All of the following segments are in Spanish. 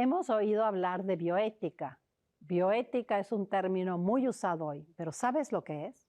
Hemos oído hablar de bioética. Bioética es un término muy usado hoy, pero ¿sabes lo que es?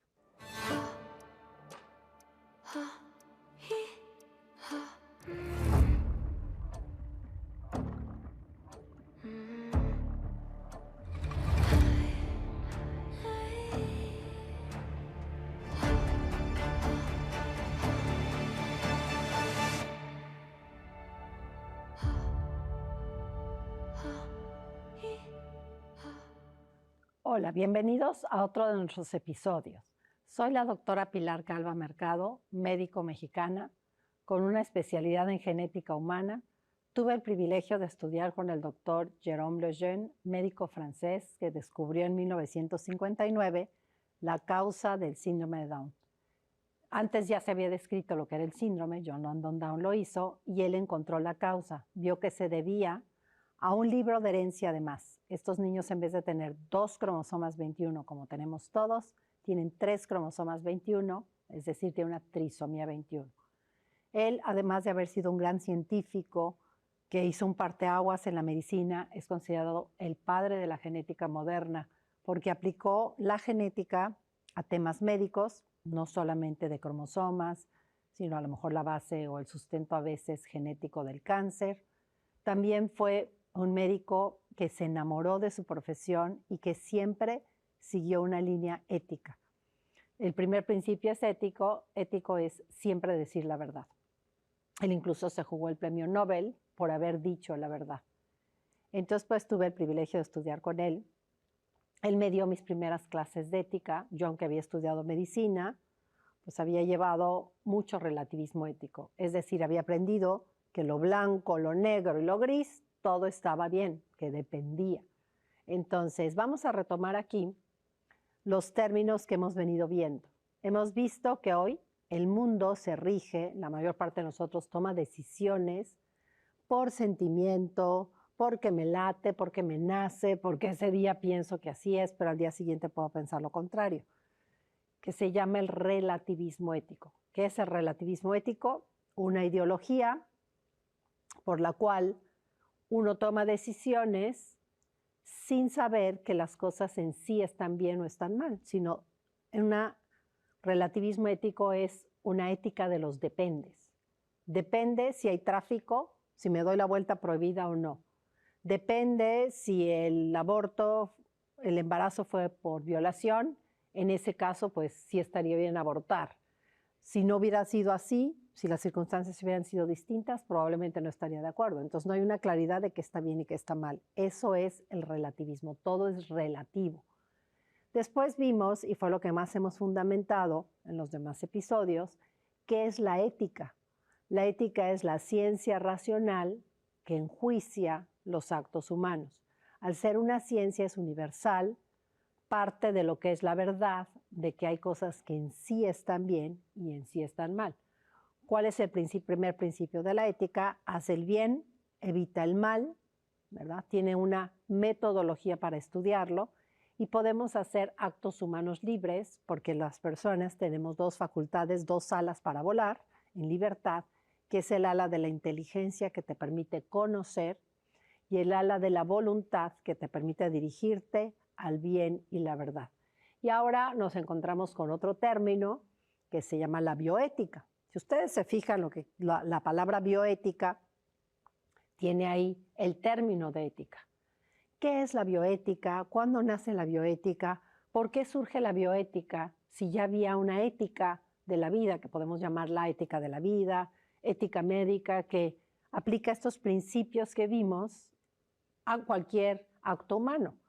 Hola, bienvenidos a otro de nuestros episodios. Soy la doctora Pilar Calva Mercado, médico mexicana, con una especialidad en genética humana. Tuve el privilegio de estudiar con el doctor Jérôme Lejeune, médico francés que descubrió en 1959 la causa del síndrome de Down. Antes ya se había descrito lo que era el síndrome, John London Down lo hizo, y él encontró la causa. Vio que se debía a un libro de herencia además. Estos niños, en vez de tener 2 cromosomas 21 como tenemos todos, tienen 3 cromosomas 21, es decir, tiene una trisomía 21. Él, además de haber sido un gran científico que hizo un parteaguas en la medicina, es considerado el padre de la genética moderna, porque aplicó la genética a temas médicos, no solamente de cromosomas, sino a lo mejor la base o el sustento a veces genético del cáncer. También fue un médico que se enamoró de su profesión y que siempre siguió una línea ética. El primer principio es ético. Ético es siempre decir la verdad. Él incluso se jugó el premio Nobel por haber dicho la verdad. Entonces, pues tuve el privilegio de estudiar con él. Él me dio mis primeras clases de ética. Yo, aunque había estudiado medicina, pues había llevado mucho relativismo ético. Es decir, había aprendido que lo blanco, lo negro y lo gris, todo estaba bien, que dependía. Entonces, vamos a retomar aquí los términos que hemos venido viendo. Hemos visto que hoy el mundo se rige, la mayor parte de nosotros toma decisiones por sentimiento, porque me late, porque me nace, porque ese día pienso que así es, pero al día siguiente puedo pensar lo contrario, que se llama el relativismo ético. ¿Qué es el relativismo ético? Una ideología por la cual uno toma decisiones sin saber que las cosas en sí están bien o están mal, sino un relativismo ético es una ética de los dependes. Depende si hay tráfico, si me doy la vuelta prohibida o no. Depende si el aborto, el embarazo fue por violación, en ese caso pues sí estaría bien abortar. Si no hubiera sido así, si las circunstancias hubieran sido distintas, probablemente no estaría de acuerdo. Entonces no hay una claridad de qué está bien y qué está mal. Eso es el relativismo, todo es relativo. Después vimos, y fue lo que más hemos fundamentado en los demás episodios, qué es la ética. La ética es la ciencia racional que enjuicia los actos humanos. Al ser una ciencia es universal, parte de lo que es la verdad, de que hay cosas que en sí están bien y en sí están mal. ¿Cuál es el primer principio de la ética? Haz el bien, evita el mal, ¿verdad? Tiene una metodología para estudiarlo y podemos hacer actos humanos libres porque las personas tenemos 2 facultades, 2 alas para volar en libertad, que es el ala de la inteligencia que te permite conocer y el ala de la voluntad que te permite dirigirte al bien y la verdad. Y ahora nos encontramos con otro término que se llama la bioética. Si ustedes se fijan, la palabra bioética tiene ahí el término de ética. ¿Qué es la bioética? ¿Cuándo nace la bioética? ¿Por qué surge la bioética si ya había una ética de la vida, que podemos llamar la ética de la vida, ética médica, que aplica estos principios que vimos a cualquier acto humano?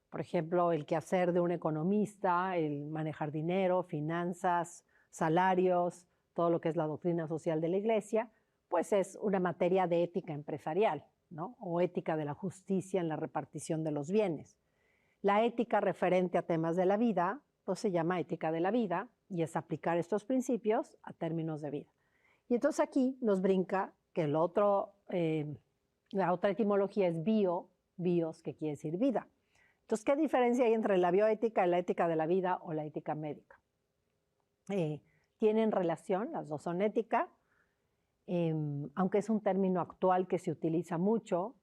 Por ejemplo, el quehacer de un economista, el manejar dinero, finanzas, salarios, todo lo que es la doctrina social de la Iglesia, pues es una materia de ética empresarial, ¿no? O ética de la justicia en la repartición de los bienes. La ética referente a temas de la vida, pues se llama ética de la vida y es aplicar estos principios a términos de vida. Y entonces aquí nos brinca que la otra etimología es bios, que quiere decir vida. Entonces, ¿qué diferencia hay entre la bioética y la ética de la vida o la ética médica? Tienen relación, las dos son ética, aunque es un término actual que se utiliza mucho,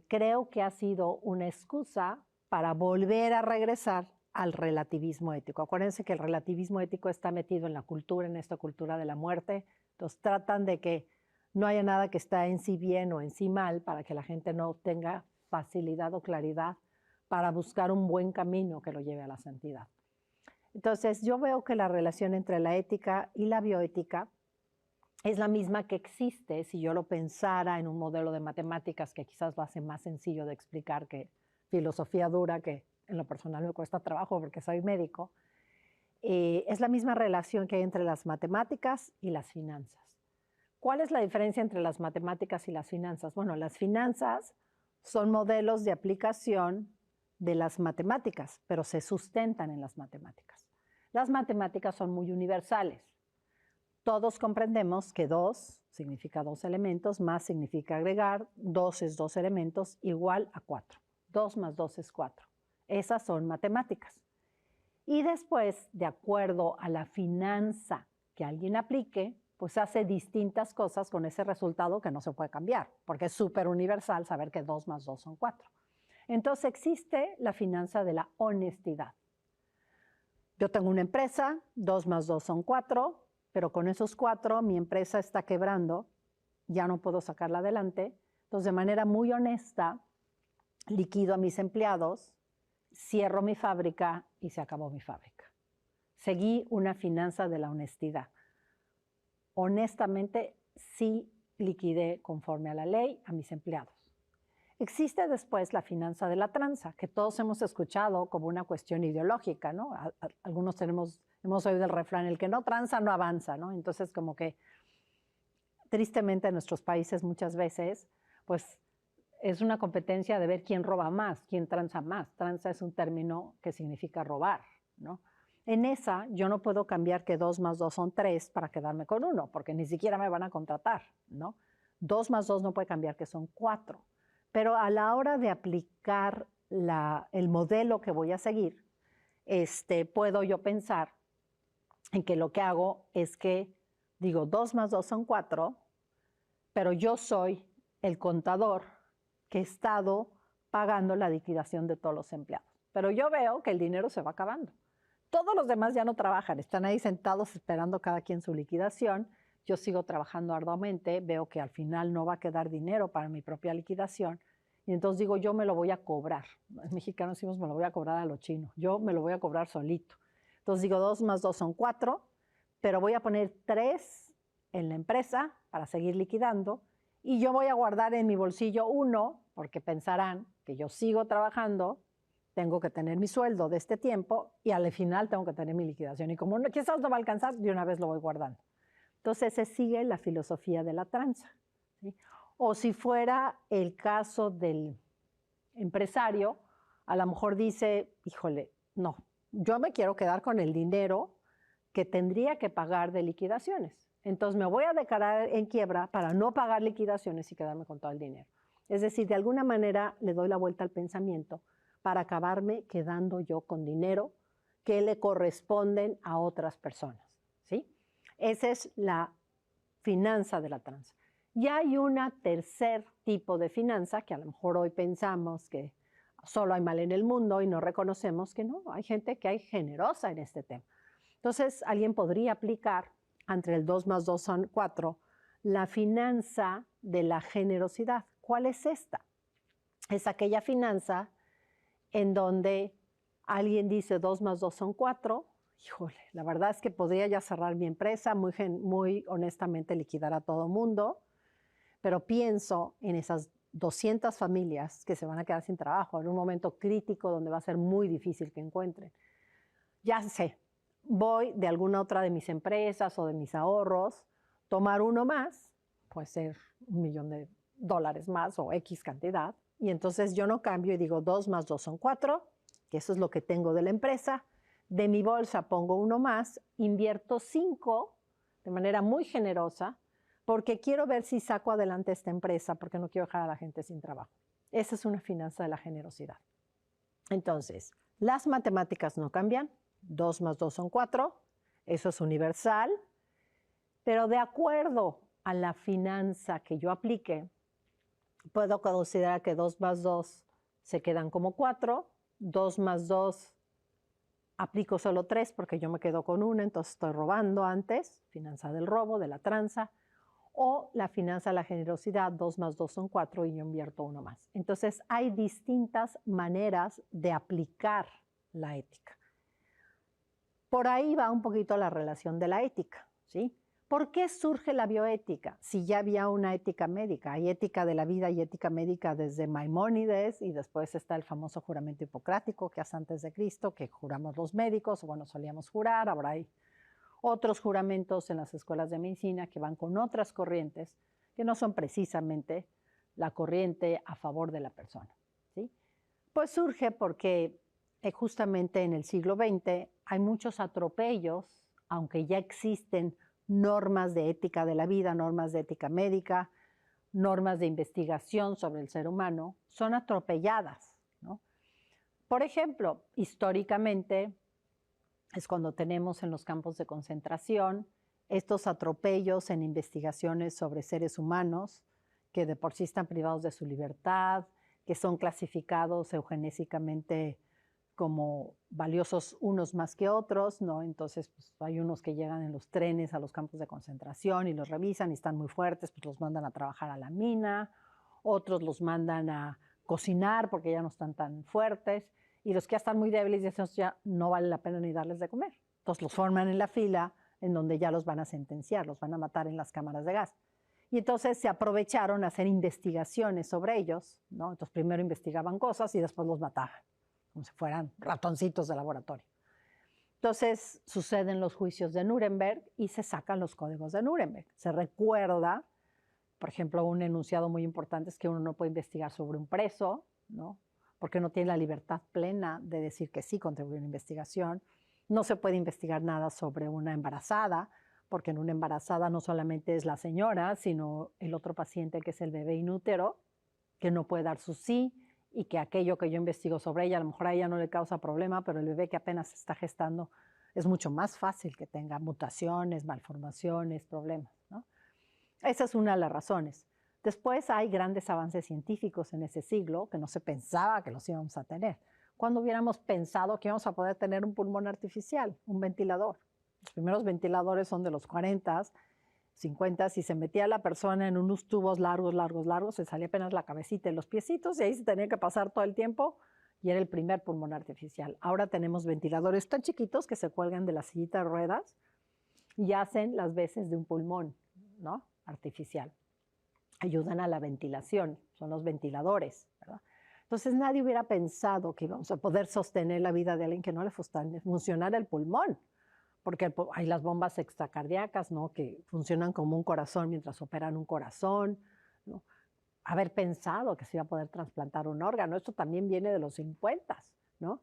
creo que ha sido una excusa para volver a regresar al relativismo ético. Acuérdense que el relativismo ético está metido en la cultura, en esta cultura de la muerte. Entonces tratan de que no haya nada que está en sí bien o en sí mal para que la gente no tenga facilidad o claridad para buscar un buen camino que lo lleve a la santidad. Entonces yo veo que la relación entre la ética y la bioética es la misma que existe si yo lo pensara en un modelo de matemáticas que quizás lo hace más sencillo de explicar que filosofía dura, que en lo personal me cuesta trabajo porque soy médico. Es la misma relación que hay entre las matemáticas y las finanzas. ¿Cuál es la diferencia entre las matemáticas y las finanzas? Bueno, las finanzas son modelos de aplicación de las matemáticas, pero se sustentan en las matemáticas. Las matemáticas son muy universales. Todos comprendemos que 2 significa 2 elementos, más significa agregar, 2 es 2 elementos, igual a 4. 2 más 2 es 4. Esas son matemáticas. Y después, de acuerdo a la finanza que alguien aplique, pues hace distintas cosas con ese resultado que no se puede cambiar, porque es súper universal saber que 2 más 2 son 4. Entonces existe la finanza de la honestidad. Yo tengo una empresa, 2 más 2 son 4, pero con esos 4 mi empresa está quebrando, ya no puedo sacarla adelante. Entonces, de manera muy honesta, liquido a mis empleados, cierro mi fábrica y se acabó mi fábrica. Seguí una finanza de la honestidad. Honestamente, sí liquidé conforme a la ley a mis empleados. Existe después la finanza de la tranza, que todos hemos escuchado como una cuestión ideológica, ¿no? Algunos hemos oído el refrán, el que no tranza no avanza, ¿no? Entonces, como que tristemente en nuestros países muchas veces, pues es una competencia de ver quién roba más, quién tranza más. Tranza es un término que significa robar, ¿no? En esa yo no puedo cambiar que 2 más 2 son 3 para quedarme con 1, porque ni siquiera me van a contratar, ¿no? 2 más 2 no puede cambiar que son 4. Pero a la hora de aplicar el modelo que voy a seguir, puedo yo pensar en que lo que hago es que digo 2 más 2 son 4, pero yo soy el contador que he estado pagando la liquidación de todos los empleados. Pero yo veo que el dinero se va acabando. Todos los demás ya no trabajan, están ahí sentados esperando cada quien su liquidación. Yo sigo trabajando arduamente, veo que al final no va a quedar dinero para mi propia liquidación. Y entonces digo, yo me lo voy a cobrar. En mexicano decimos, me lo voy a cobrar a lo chino. Yo me lo voy a cobrar solito. Entonces digo, 2 más 2 son 4, pero voy a poner 3 en la empresa para seguir liquidando. Y yo voy a guardar en mi bolsillo 1, porque pensarán que yo sigo trabajando, tengo que tener mi sueldo de este tiempo y al final tengo que tener mi liquidación. Y como quizás no va a alcanzar, de una vez lo voy guardando. Entonces se sigue la filosofía de la tranza, ¿sí? O si fuera el caso del empresario, a lo mejor dice, híjole, no, yo me quiero quedar con el dinero que tendría que pagar de liquidaciones. Entonces me voy a declarar en quiebra para no pagar liquidaciones y quedarme con todo el dinero. Es decir, de alguna manera le doy la vuelta al pensamiento para acabarme quedando yo con dinero que le corresponden a otras personas, ¿sí? Esa es la finanza de la tranza. Y hay una tercer tipo de finanza que a lo mejor hoy pensamos que solo hay mal en el mundo y no reconocemos que no, hay gente que hay generosa en este tema. Entonces, alguien podría aplicar entre el 2 más 2 son 4, la finanza de la generosidad. ¿Cuál es esta? Es aquella finanza en donde alguien dice 2 más 2 son 4, híjole, la verdad es que podría ya cerrar mi empresa, muy honestamente liquidar a todo mundo, pero pienso en esas 200 familias que se van a quedar sin trabajo en un momento crítico donde va a ser muy difícil que encuentren. Ya sé, voy de alguna otra de mis empresas o de mis ahorros, tomar uno más, puede ser $1,000,000 más o X cantidad, y entonces yo no cambio y digo 2 más 2 son 4, que eso es lo que tengo de la empresa. De mi bolsa pongo uno más, invierto 5 de manera muy generosa porque quiero ver si saco adelante esta empresa, porque no quiero dejar a la gente sin trabajo. Esa es una finanza de la generosidad. Entonces, las matemáticas no cambian, 2 más 2 son 4, eso es universal, pero de acuerdo a la finanza que yo aplique, puedo considerar que 2 más 2 se quedan como 4, 2 más 2 aplico solo 3 porque yo me quedo con 1, entonces estoy robando antes, finanza del robo, de la tranza, o la finanza de la generosidad, 2 más 2 son 4 y yo invierto 1 más. Entonces hay distintas maneras de aplicar la ética. Por ahí va un poquito la relación de la ética, ¿sí? ¿Por qué surge la bioética? Si ya había una ética médica, hay ética de la vida y ética médica desde Maimónides y después está el famoso juramento hipocrático que hace antes de Cristo, que juramos los médicos, o bueno, solíamos jurar, ahora hay otros juramentos en las escuelas de medicina que van con otras corrientes que no son precisamente la corriente a favor de la persona, ¿sí? Pues surge porque justamente en el siglo XX hay muchos atropellos, aunque ya existen normas de ética de la vida, normas de ética médica, normas de investigación sobre el ser humano, son atropelladas, ¿no? Por ejemplo, históricamente es cuando tenemos en los campos de concentración estos atropellos en investigaciones sobre seres humanos que de por sí están privados de su libertad, que son clasificados eugenésicamente como valiosos unos más que otros, ¿no? Entonces, pues, hay unos que llegan en los trenes a los campos de concentración y los revisan y están muy fuertes, pues los mandan a trabajar a la mina, otros los mandan a cocinar porque ya no están tan fuertes, y los que ya están muy débiles, esos ya no vale la pena ni darles de comer. Entonces los forman en la fila en donde ya los van a sentenciar, los van a matar en las cámaras de gas. Y entonces se aprovecharon a hacer investigaciones sobre ellos, ¿no? Entonces primero investigaban cosas y después los mataban, como si fueran ratoncitos de laboratorio. Entonces suceden los juicios de Nuremberg y se sacan los códigos de Nuremberg. Se recuerda, por ejemplo, un enunciado muy importante es que uno no puede investigar sobre un preso, ¿no? Porque no tiene la libertad plena de decir que sí contribuye a una investigación. No se puede investigar nada sobre una embarazada, porque en una embarazada no solamente es la señora, sino el otro paciente que es el bebé inútero, que no puede dar su sí, y que aquello que yo investigo sobre ella, a lo mejor a ella no le causa problema, pero el bebé que apenas se está gestando es mucho más fácil que tenga mutaciones, malformaciones, problemas, ¿no? Esa es una de las razones. Después hay grandes avances científicos en ese siglo que no se pensaba que los íbamos a tener. ¿Cuándo hubiéramos pensado que íbamos a poder tener un pulmón artificial, un ventilador? Los primeros ventiladores son de los 40, 50, y se metía la persona en unos tubos largos, largos, largos, se salía apenas la cabecita y los piecitos, y ahí se tenía que pasar todo el tiempo, y era el primer pulmón artificial. Ahora tenemos ventiladores tan chiquitos que se cuelgan de la sillita de ruedas y hacen las veces de un pulmón, ¿no? Artificial. Ayudan a la ventilación, son los ventiladores, ¿verdad? Entonces nadie hubiera pensado que íbamos a poder sostener la vida de alguien que no le funcionara el pulmón, porque hay las bombas extracardíacas, ¿no? Que funcionan como un corazón mientras operan un corazón, ¿no? Haber pensado que se iba a poder trasplantar un órgano, esto también viene de los 50, ¿no?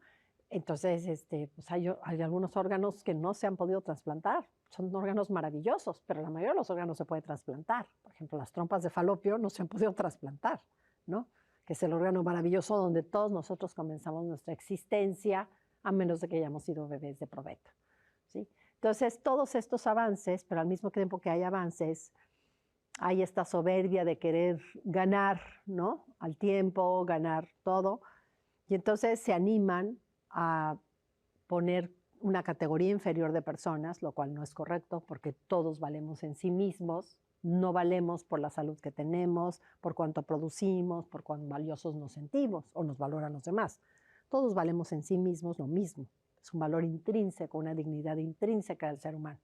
Entonces, pues hay algunos órganos que no se han podido trasplantar, son órganos maravillosos, pero la mayoría de los órganos se puede trasplantar. Por ejemplo, las trompas de falopio no se han podido trasplantar, ¿no? Que es el órgano maravilloso donde todos nosotros comenzamos nuestra existencia, a menos de que hayamos sido bebés de probeta, ¿sí? Entonces, todos estos avances, pero al mismo tiempo que hay avances, hay esta soberbia de querer ganar, ¿no? Al tiempo, ganar todo, y entonces se animan a poner una categoría inferior de personas, lo cual no es correcto porque todos valemos en sí mismos, no valemos por la salud que tenemos, por cuánto producimos, por cuán valiosos nos sentimos o nos valoran los demás. Todos valemos en sí mismos lo mismo, es un valor intrínseco, una dignidad intrínseca del ser humano.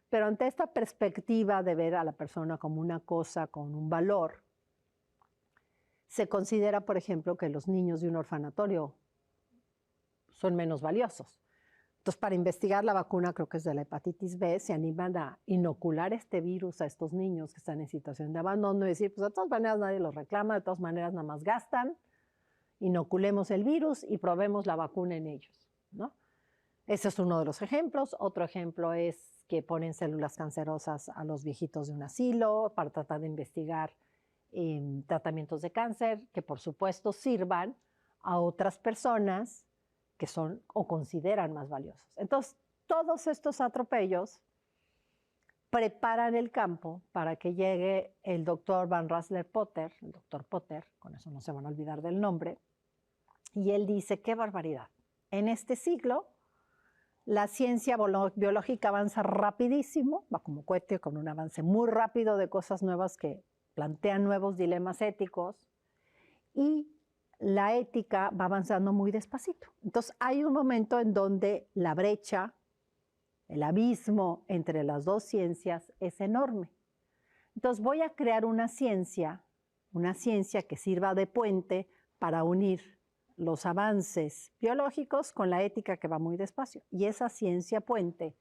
Pero ante esta perspectiva de ver a la persona como una cosa con un valor, se considera, por ejemplo, que los niños de un orfanatorio son menos valiosos. Entonces, para investigar la vacuna, creo que es de la hepatitis B, se animan a inocular este virus a estos niños que están en situación de abandono y decir, pues de todas maneras nadie los reclama, de todas maneras nada más gastan, inoculemos el virus y probemos la vacuna en ellos, ¿no? Ese es uno de los ejemplos. Otro ejemplo es que ponen células cancerosas a los viejitos de un asilo para tratar de investigar tratamientos de cáncer que por supuesto sirvan a otras personas que son o consideran más valiosos. Entonces, todos estos atropellos preparan el campo para que llegue el doctor Van Rensselaer-Potter, el doctor Potter, con eso no se van a olvidar del nombre, y él dice, qué barbaridad, en este siglo la ciencia biológica avanza rapidísimo, va como cohete, con un avance muy rápido de cosas nuevas que plantean nuevos dilemas éticos, y la ética va avanzando muy despacito. Entonces hay un momento en donde la brecha, el abismo entre las dos ciencias es enorme. Entonces voy a crear una ciencia que sirva de puente para unir los avances biológicos con la ética que va muy despacio. Y esa ciencia puente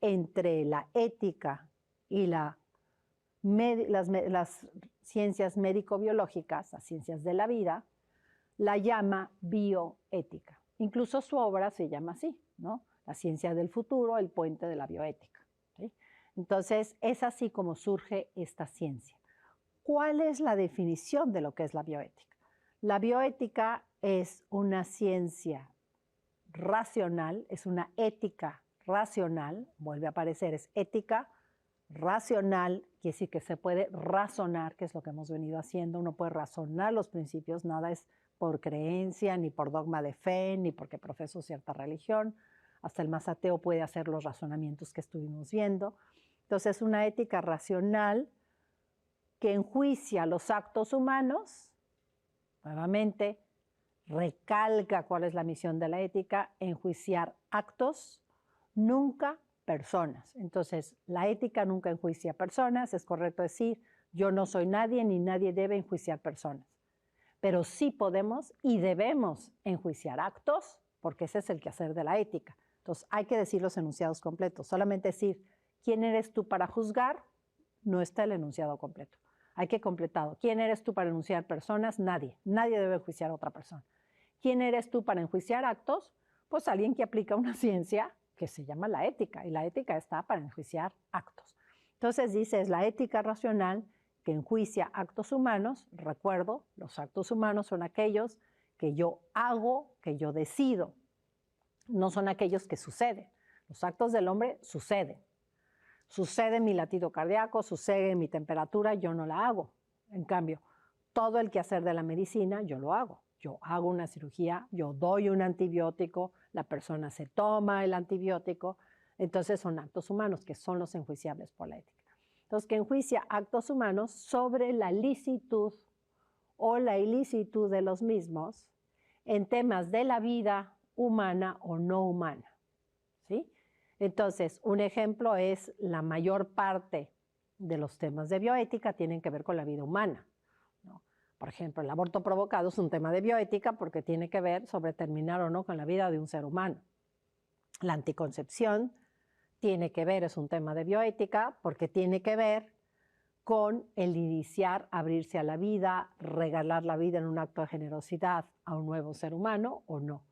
entre la ética y las ciencias médico-biológicas, las ciencias de la vida, la llama bioética. Incluso su obra se llama así, ¿no? La ciencia del futuro, el puente de la bioética. ¿Sí? Entonces, es así como surge esta ciencia. ¿Cuál es la definición de lo que es la bioética? La bioética es una ciencia racional, es una ética racional, vuelve a aparecer, es ética racional, quiere decir que se puede razonar, que es lo que hemos venido haciendo, uno puede razonar los principios, nada es por creencia, ni por dogma de fe, ni porque profeso cierta religión, hasta el más ateo puede hacer los razonamientos que estuvimos viendo. Entonces, es una ética racional que enjuicia los actos humanos, nuevamente, recalca cuál es la misión de la ética, enjuiciar actos, nunca personas. Entonces, la ética nunca enjuicia personas, es correcto decir, yo no soy nadie ni nadie debe enjuiciar personas. Pero sí podemos y debemos enjuiciar actos, porque ese es el quehacer de la ética. Entonces, hay que decir los enunciados completos. Solamente decir, ¿quién eres tú para juzgar? No está el enunciado completo. Hay que completarlo. ¿Quién eres tú para enunciar personas? Nadie. Nadie debe enjuiciar a otra persona. ¿Quién eres tú para enjuiciar actos? Pues alguien que aplica una ciencia que se llama la ética, y la ética está para enjuiciar actos. Entonces dice, es la ética racional que enjuicia actos humanos. Recuerdo, los actos humanos son aquellos que yo hago, que yo decido. No son aquellos que suceden. Los actos del hombre suceden. Sucede mi latido cardíaco, sucede mi temperatura, yo no la hago. En cambio, todo el quehacer de la medicina yo lo hago. Yo hago una cirugía, yo doy un antibiótico, la persona se toma el antibiótico. Entonces son actos humanos que son los enjuiciables por la ética. Entonces, que enjuicia actos humanos sobre la licitud o la ilicitud de los mismos en temas de la vida humana o no humana. ¿Sí? Entonces, un ejemplo es la mayor parte de los temas de bioética tienen que ver con la vida humana, ¿no? Por ejemplo, el aborto provocado es un tema de bioética porque tiene que ver sobre terminar o no con la vida de un ser humano. La anticoncepción tiene que ver, es un tema de bioética porque tiene que ver con el iniciar, abrirse a la vida, regalar la vida en un acto de generosidad a un nuevo ser humano o no.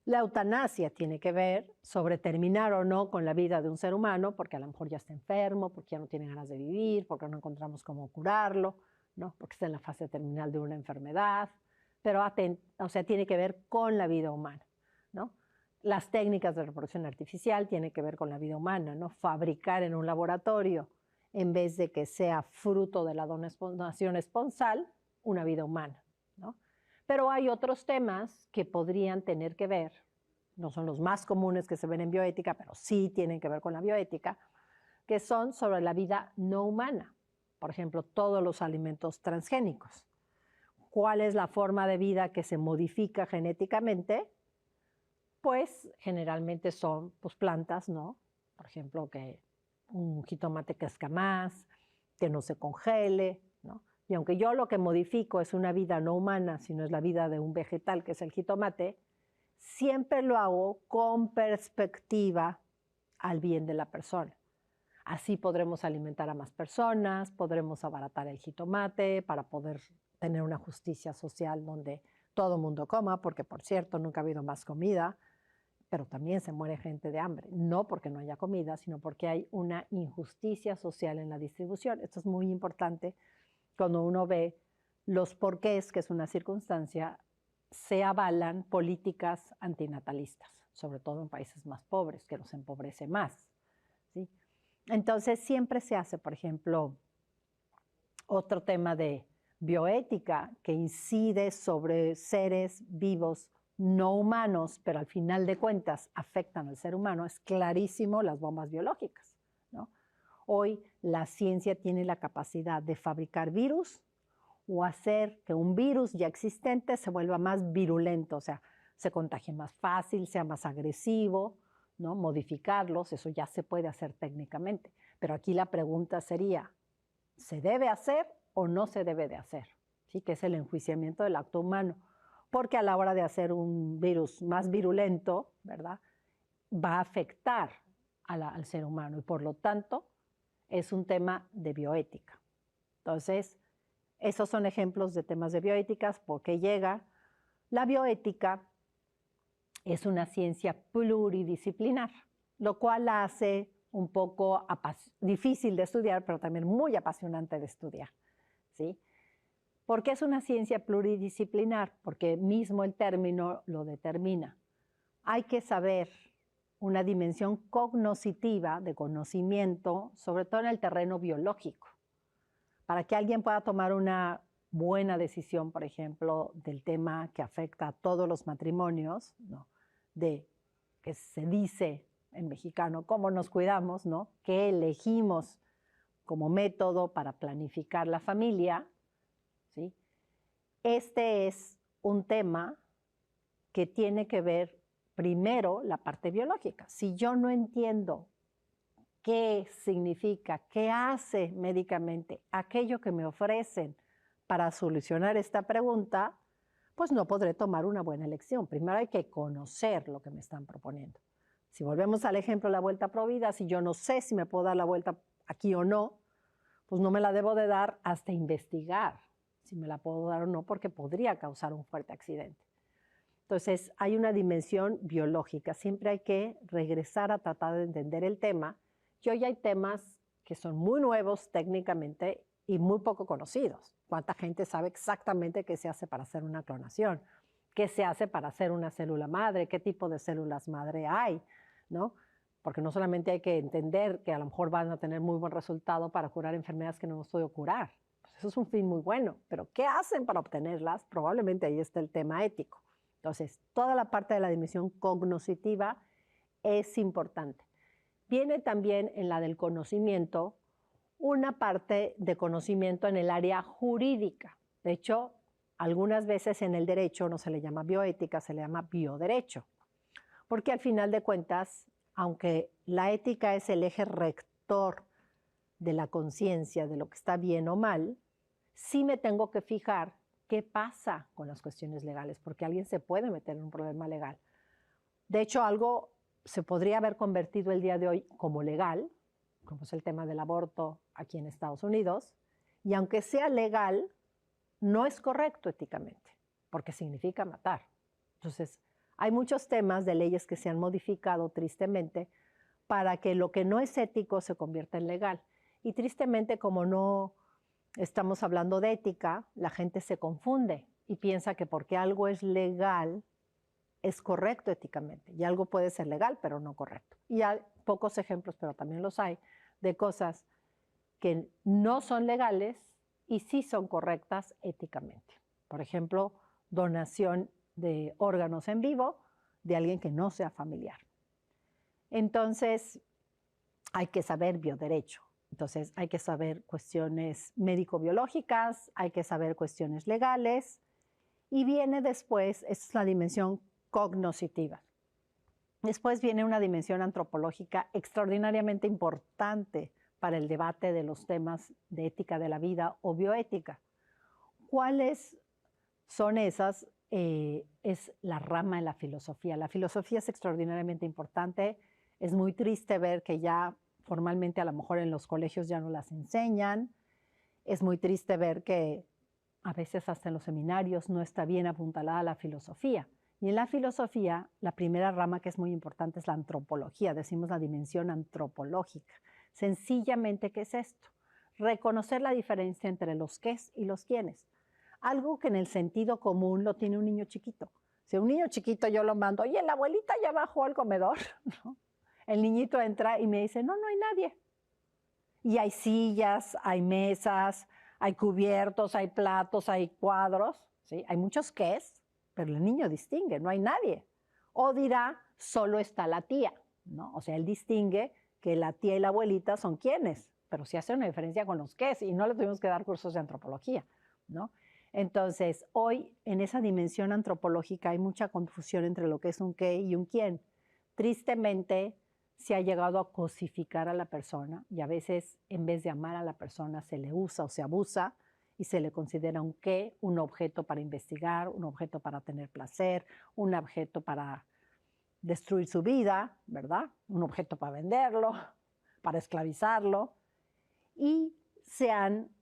La eutanasia tiene que ver sobre terminar o no con la vida de un ser humano, porque a lo mejor ya está enfermo, porque ya no tiene ganas de vivir, porque no encontramos cómo curarlo, ¿no? Porque está en la fase terminal de una enfermedad, pero tiene que ver con la vida humana, ¿no? Las técnicas de reproducción artificial tienen que ver con la vida humana, ¿no? Fabricar en un laboratorio, en vez de que sea fruto de la donación esponsal, una vida humana, ¿no? Pero hay otros temas que podrían tener que ver, no son los más comunes que se ven en bioética, pero sí tienen que ver con la bioética, que son sobre la vida no humana. Por ejemplo, todos los alimentos transgénicos. ¿Cuál es la forma de vida que se modifica genéticamente? Pues generalmente son plantas, ¿no? Por ejemplo, que un jitomate crezca más, que no se congele, ¿no? Y aunque yo lo que modifico es una vida no humana, sino es la vida de un vegetal, que es el jitomate, siempre lo hago con perspectiva al bien de la persona. Así podremos alimentar a más personas, podremos abaratar el jitomate para poder tener una justicia social donde todo el mundo coma, porque por cierto nunca ha habido más comida, pero también se muere gente de hambre, no porque no haya comida, sino porque hay una injusticia social en la distribución. Esto es muy importante cuando uno ve los porqués, que es una circunstancia, se avalan políticas antinatalistas, sobre todo en países más pobres, que los empobrece más, ¿sí? Entonces, siempre se hace, por ejemplo, otro tema de bioética que incide sobre seres vivos no humanos, pero al final de cuentas afectan al ser humano, es clarísimo las bombas biológicas, ¿no? Hoy la ciencia tiene la capacidad de fabricar virus o hacer que un virus ya existente se vuelva más virulento, o sea, se contagie más fácil, sea más agresivo, ¿no? Modificarlos, eso ya se puede hacer técnicamente. Pero aquí la pregunta sería, ¿se debe hacer o no se debe de hacer? ¿Sí? Que es el enjuiciamiento del acto humano. Porque a la hora de hacer un virus más virulento, ¿verdad? Va a afectar al ser humano y por lo tanto es un tema de bioética. Entonces, esos son ejemplos de temas de bioéticas. ¿Por qué llega? La bioética es una ciencia pluridisciplinar, lo cual la hace un poco difícil de estudiar, pero también muy apasionante de estudiar, ¿sí? ¿Por qué es una ciencia pluridisciplinar? Porque mismo el término lo determina. Hay que saber una dimensión cognoscitiva de conocimiento, sobre todo en el terreno biológico, para que alguien pueda tomar una buena decisión, por ejemplo, del tema que afecta a todos los matrimonios, ¿no? De que se dice en mexicano cómo nos cuidamos, ¿no? ¿Qué elegimos como método para planificar la familia? ¿Sí? Este es un tema que tiene que ver primero la parte biológica. Si yo no entiendo qué significa, qué hace médicamente aquello que me ofrecen para solucionar esta pregunta, pues no podré tomar una buena elección. Primero hay que conocer lo que me están proponiendo. Si volvemos al ejemplo de la vuelta pro vida, si yo no sé si me puedo dar la vuelta aquí o no, pues no me la debo de dar hasta investigar si me la puedo dar o no, porque podría causar un fuerte accidente. Entonces, hay una dimensión biológica. Siempre hay que regresar a tratar de entender el tema. Y hoy hay temas que son muy nuevos técnicamente y muy poco conocidos. ¿Cuánta gente sabe exactamente qué se hace para hacer una clonación? ¿Qué se hace para hacer una célula madre? ¿Qué tipo de células madre hay? ¿No? Porque no solamente hay que entender que a lo mejor van a tener muy buen resultado para curar enfermedades que no hemos podido curar. Pues eso es un fin muy bueno, pero ¿qué hacen para obtenerlas? Probablemente ahí está el tema ético. Entonces, toda la parte de la dimensión cognoscitiva es importante. Viene también en la del conocimiento una parte de conocimiento en el área jurídica. De hecho, algunas veces en el derecho no se le llama bioética, se le llama bioderecho. Porque al final de cuentas, aunque la ética es el eje rector de la conciencia de lo que está bien o mal, sí me tengo que fijar qué pasa con las cuestiones legales, porque alguien se puede meter en un problema legal. De hecho, algo se podría haber convertido el día de hoy como legal, como es el tema del aborto aquí en Estados Unidos, y aunque sea legal, no es correcto éticamente, porque significa matar. Entonces, hay muchos temas de leyes que se han modificado tristemente para que lo que no es ético se convierta en legal. Y tristemente, como no estamos hablando de ética, la gente se confunde y piensa que porque algo es legal, es correcto éticamente. Y algo puede ser legal, pero no correcto. Y hay pocos ejemplos, pero también los hay, de cosas que no son legales y sí son correctas éticamente. Por ejemplo, donación de órganos en vivo de alguien que no sea familiar. Entonces, hay que saber bioderecho. Entonces, hay que saber cuestiones médico-biológicas, hay que saber cuestiones legales, y viene después, esta es la dimensión cognoscitiva. Después viene una dimensión antropológica extraordinariamente importante para el debate de los temas de ética de la vida o bioética. ¿Cuáles son esas? Es la rama de la filosofía. La filosofía es extraordinariamente importante. Es muy triste ver que ya formalmente a lo mejor en los colegios ya no las enseñan. Es muy triste ver que a veces hasta en los seminarios no está bien apuntalada la filosofía. Y en la filosofía, la primera rama que es muy importante es la antropología, decimos la dimensión antropológica. Sencillamente, ¿qué es esto? Reconocer la diferencia entre los qués y los quiénes. Algo que en el sentido común lo tiene un niño chiquito. Si un niño chiquito yo lo mando, oye, la abuelita ya bajó al comedor, ¿no? El niñito entra y me dice, no, no hay nadie. Y hay sillas, hay mesas, hay cubiertos, hay platos, hay cuadros, ¿sí? Hay muchos qués, pero el niño distingue, no hay nadie. O dirá, solo está la tía, ¿no? O sea, él distingue que la tía y la abuelita son quienes, pero sí hace una diferencia con los qués y no le tuvimos que dar cursos de antropología, ¿no? Entonces, hoy en esa dimensión antropológica hay mucha confusión entre lo que es un qué y un quién. Tristemente, se ha llegado a cosificar a la persona y a veces, en vez de amar a la persona, se le usa o se abusa y se le considera un qué, un objeto para investigar, un objeto para tener placer, un objeto para destruir su vida, ¿verdad? Un objeto para venderlo, para esclavizarlo. Y se han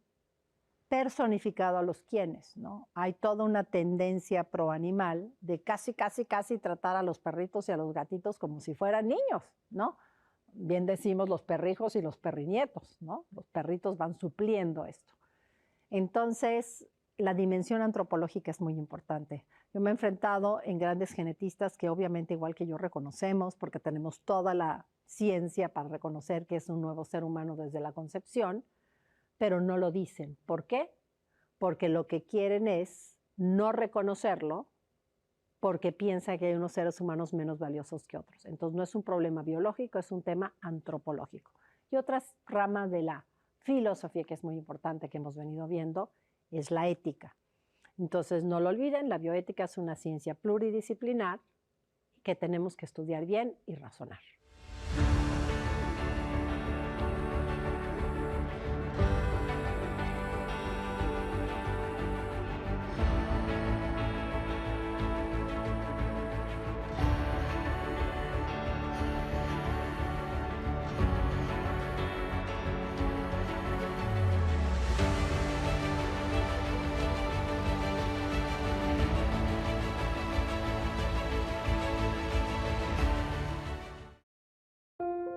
personificado a los quienes, ¿no? Hay toda una tendencia pro animal de casi tratar a los perritos y a los gatitos como si fueran niños, ¿no? Bien decimos los perrijos y los perrinietos, ¿no? Los perritos van supliendo esto. Entonces, la dimensión antropológica es muy importante. Yo me he enfrentado en grandes genetistas que obviamente igual que yo reconocemos, porque tenemos toda la ciencia para reconocer que es un nuevo ser humano desde la concepción, pero no lo dicen. ¿Por qué? Porque lo que quieren es no reconocerlo porque piensa que hay unos seres humanos menos valiosos que otros. Entonces no es un problema biológico, es un tema antropológico. Y otra rama de la filosofía que es muy importante que hemos venido viendo es la ética. Entonces no lo olviden, la bioética es una ciencia pluridisciplinar que tenemos que estudiar bien y razonar.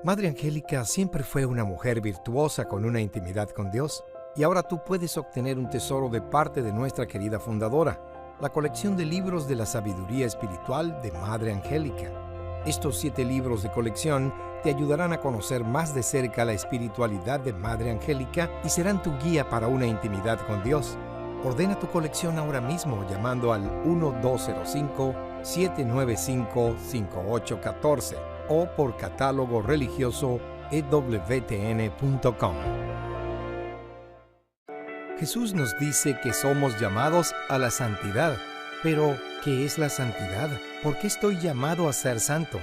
Madre Angélica siempre fue una mujer virtuosa con una intimidad con Dios, y ahora tú puedes obtener un tesoro de parte de nuestra querida fundadora, la colección de libros de la sabiduría espiritual de Madre Angélica. Estos 7 libros de colección te ayudarán a conocer más de cerca la espiritualidad de Madre Angélica y serán tu guía para una intimidad con Dios. Ordena tu colección ahora mismo llamando al 1205-795-5814 o por catálogo religioso ewtn.com. Jesús nos dice que somos llamados a la santidad. Pero, ¿qué es la santidad? ¿Por qué estoy llamado a ser santo?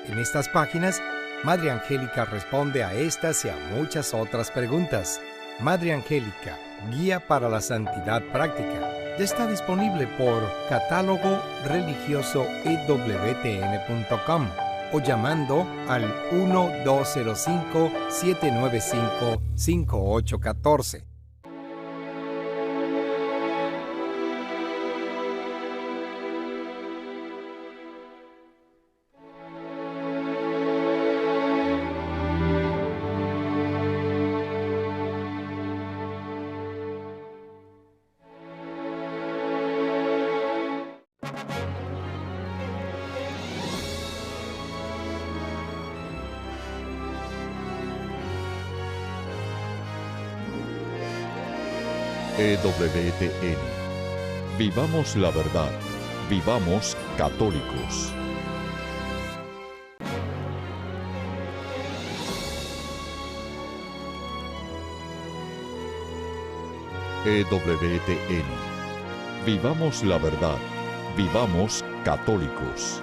En estas páginas, Madre Angélica responde a estas y a muchas otras preguntas. Madre Angélica, guía para la santidad práctica. Ya está disponible por catálogo religioso ewtn.com o llamando al 1205-795-5814. EWTN. Vivamos la verdad. Vivamos católicos. EWTN. Vivamos la verdad. Vivamos católicos.